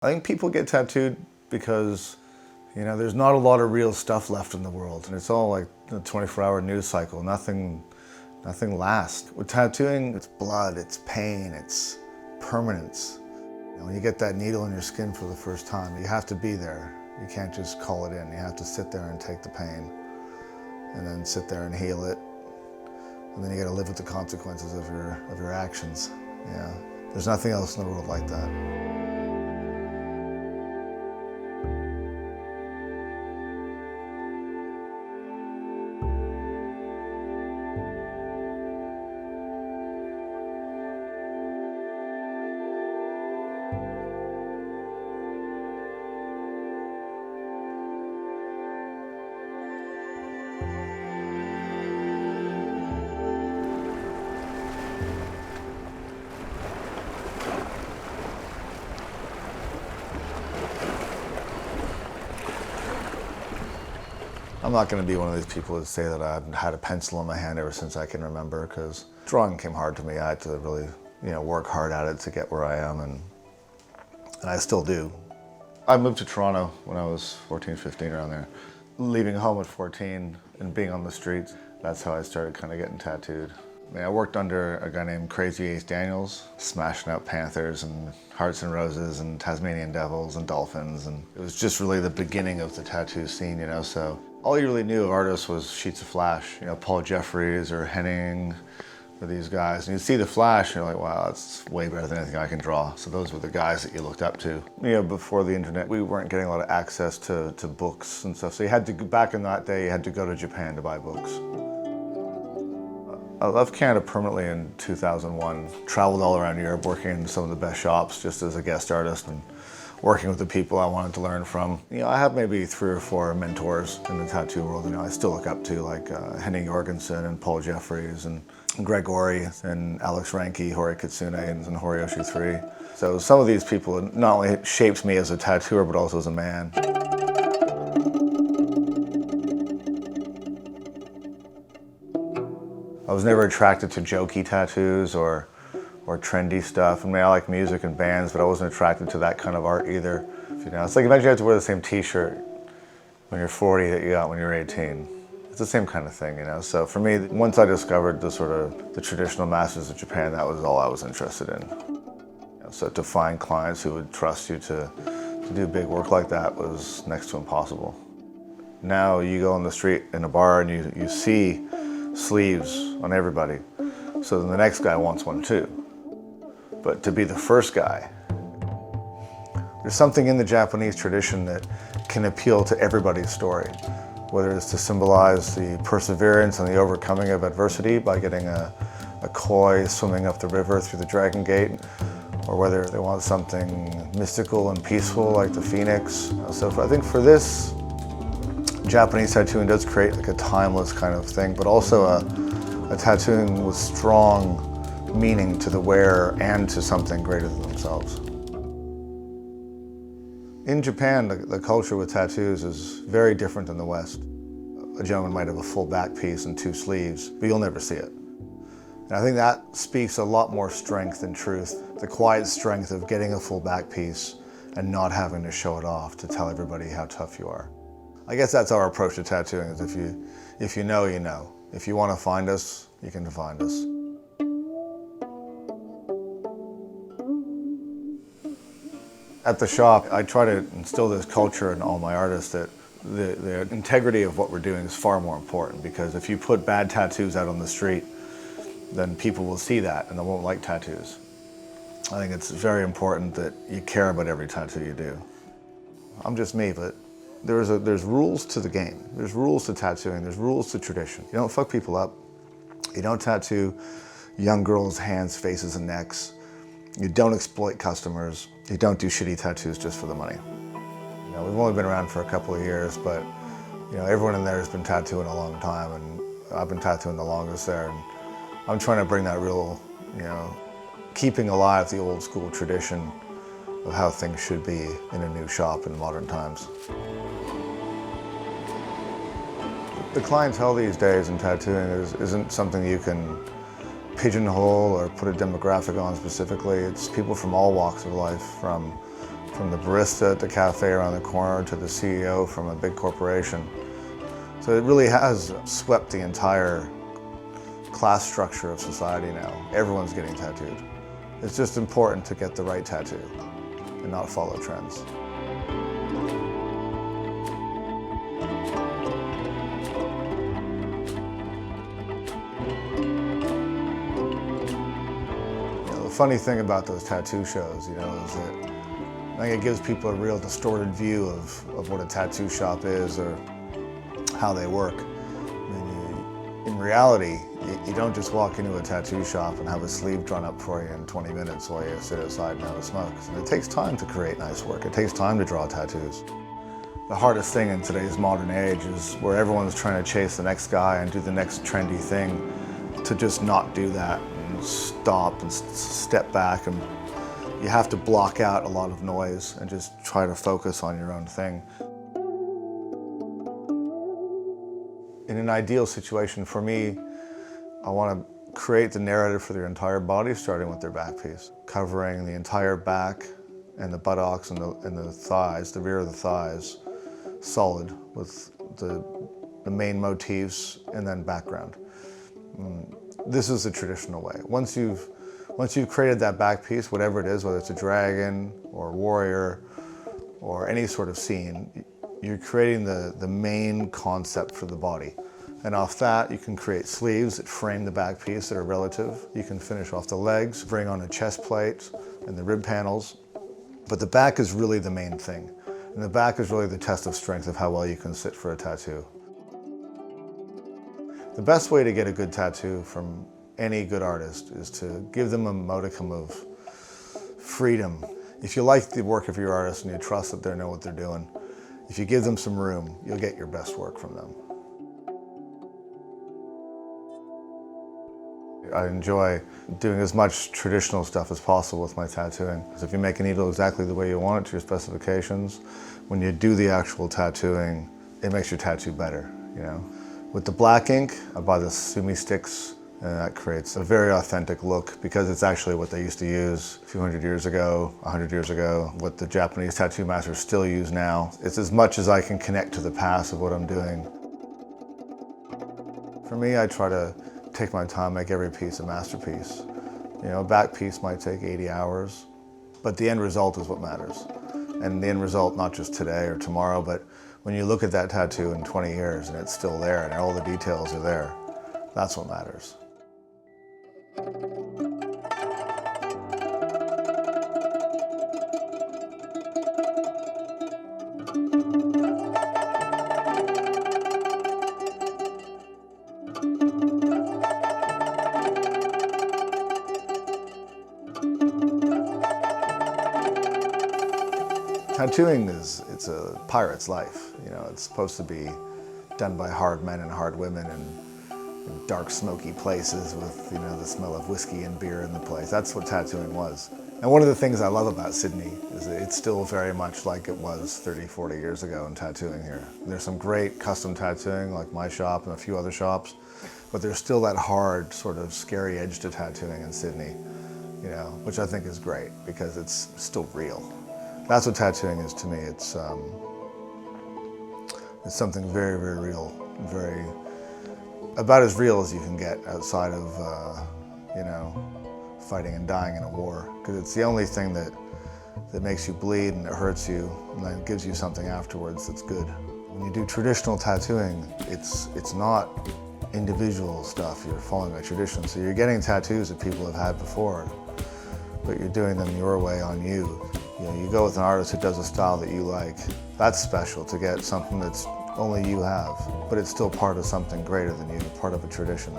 I think people get tattooed because, there's not a lot of real stuff left in the world. And it's all like a 24-hour news cycle. Nothing lasts. With tattooing, it's blood, it's pain, it's permanence. When you get that needle in your skin for the first time, you have to be there. You can't just call it in. You have to sit there and take the pain, and then sit there and heal it. And then you got to live with the consequences of your actions. Yeah, there's nothing else in the world like that. I'm not going to be one of these people that say that I've had a pencil in my hand ever since I can remember, because drawing came hard to me. I had to really, work hard at it to get where I am, and I still do. I moved to Toronto when I was 14, 15, around there. Leaving home at 14 and being on the streets, that's how I started kind of getting tattooed. I worked under a guy named Crazy Ace Daniels, smashing out panthers and hearts and roses and Tasmanian devils and dolphins, and it was just really the beginning of the tattoo scene, so all you really knew of artists was sheets of flash, Paul Jeffries or Henning or these guys, and you'd see the flash and you're like, wow, that's way better than anything I can draw. So those were the guys that you looked up to. Before the internet, we weren't getting a lot of access to books and stuff, so you had to, back in that day, you had to go to Japan to buy books. I left Canada permanently in 2001. Traveled all around Europe, working in some of the best shops just as a guest artist and working with the people I wanted to learn from. I have maybe 3 or 4 mentors in the tattoo world. I still look up to, like Henning Jorgensen and Paul Jeffries and Greg Ori and Alex Ranke, Hori Kitsune and Horiyoshi 3. So some of these people not only shaped me as a tattooer, but also as a man. I was never attracted to jokey tattoos or trendy stuff. I like music and bands, but I wasn't attracted to that kind of art either. It's like imagine you have to wear the same t-shirt when you're 40 that you got when you're 18. It's the same kind of thing, So for me, once I discovered the traditional masters of Japan, that was all I was interested in. So to find clients who would trust you to do big work like that was next to impossible. Now you go on the street in a bar and you see sleeves on everybody. So then the next guy wants one too. But to be the first guy, there's something in the Japanese tradition that can appeal to everybody's story, whether it's to symbolize the perseverance and the overcoming of adversity by getting a koi swimming up the river through the Dragon Gate, or whether they want something mystical and peaceful like the phoenix. So I think for this, Japanese tattooing does create like a timeless kind of thing, but also a tattooing with strong meaning to the wearer and to something greater than themselves. In Japan, the culture with tattoos is very different than the West. A gentleman might have a full back piece and 2 sleeves, but you'll never see it. And I think that speaks a lot more strength and truth, the quiet strength of getting a full back piece and not having to show it off to tell everybody how tough you are. I guess that's our approach to tattooing, is if you know, you know. If you want to find us, you can find us. At the shop, I try to instill this culture in all my artists that the integrity of what we're doing is far more important, because if you put bad tattoos out on the street, then people will see that and they won't like tattoos. I think it's very important that you care about every tattoo you do. I'm just me, but there's rules to the game. There's rules to tattooing, there's rules to tradition. You don't fuck people up. You don't tattoo young girls' hands, faces, and necks. You don't exploit customers. You don't do shitty tattoos just for the money. We've only been around for a couple of years, but everyone in there has been tattooing a long time, and I've been tattooing the longest there. And I'm trying to bring that real, keeping alive the old school tradition of how things should be in a new shop in modern times. The clientele these days in tattooing isn't something you can pigeonhole or put a demographic on specifically. It's people from all walks of life, from from the barista at the cafe around the corner to the CEO from a big corporation. So it really has swept the entire class structure of society now. Everyone's getting tattooed. It's just important to get the right tattoo and not follow trends. The funny thing about those tattoo shows, is that I think it gives people a real distorted view of what a tattoo shop is or how they work. In reality, you don't just walk into a tattoo shop and have a sleeve drawn up for you in 20 minutes while you sit outside and have a smoke. And it takes time to create nice work. It takes time to draw tattoos. The hardest thing in today's modern age is where everyone's trying to chase the next guy and do the next trendy thing, to just not do that and stop and step back. And you have to block out a lot of noise and just try to focus on your own thing. In an ideal situation for me, I want to create the narrative for their entire body, starting with their back piece, covering the entire back and the buttocks and the thighs, the rear of the thighs, solid with the main motifs and then background. This is the traditional way. Once you've created that back piece, whatever it is, whether it's a dragon or a warrior or any sort of scene, you're creating the main concept for the body. And off that, you can create sleeves that frame the back piece that are relative. You can finish off the legs, bring on a chest plate and the rib panels. But the back is really the main thing. And the back is really the test of strength of how well you can sit for a tattoo. The best way to get a good tattoo from any good artist is to give them a modicum of freedom. If you like the work of your artist and you trust that they know what they're doing, if you give them some room, you'll get your best work from them. I enjoy doing as much traditional stuff as possible with my tattooing. So if you make a needle exactly the way you want it to your specifications, when you do the actual tattooing, it makes your tattoo better, With the black ink, I buy the sumi sticks, and that creates a very authentic look because it's actually what they used to use a few hundred years ago, 100 years ago, what the Japanese tattoo masters still use now. It's as much as I can connect to the past of what I'm doing. For me, I try to take my time, make every piece a masterpiece. A back piece might take 80 hours, but the end result is what matters. And the end result, not just today or tomorrow, but when you look at that tattoo in 20 years and it's still there and all the details are there, that's what matters. Tattooing it's a pirate's life. It's supposed to be done by hard men and hard women in dark, smoky places with, the smell of whiskey and beer in the place. That's what tattooing was. And one of the things I love about Sydney is that it's still very much like it was 30, 40 years ago in tattooing here. There's some great custom tattooing, like my shop and a few other shops, but there's still that hard, sort of scary edge to tattooing in Sydney, which I think is great because it's still real. That's what tattooing is to me. It's something very, very real, about as real as you can get outside of, fighting and dying in a war. Because it's the only thing that makes you bleed and it hurts you, and then it gives you something afterwards that's good. When you do traditional tattooing, it's not individual stuff. You're following a tradition. So you're getting tattoos that people have had before, but you're doing them your way on you. You go with an artist who does a style that you like. That's special, to get something that's only you have, but it's still part of something greater than you, part of a tradition.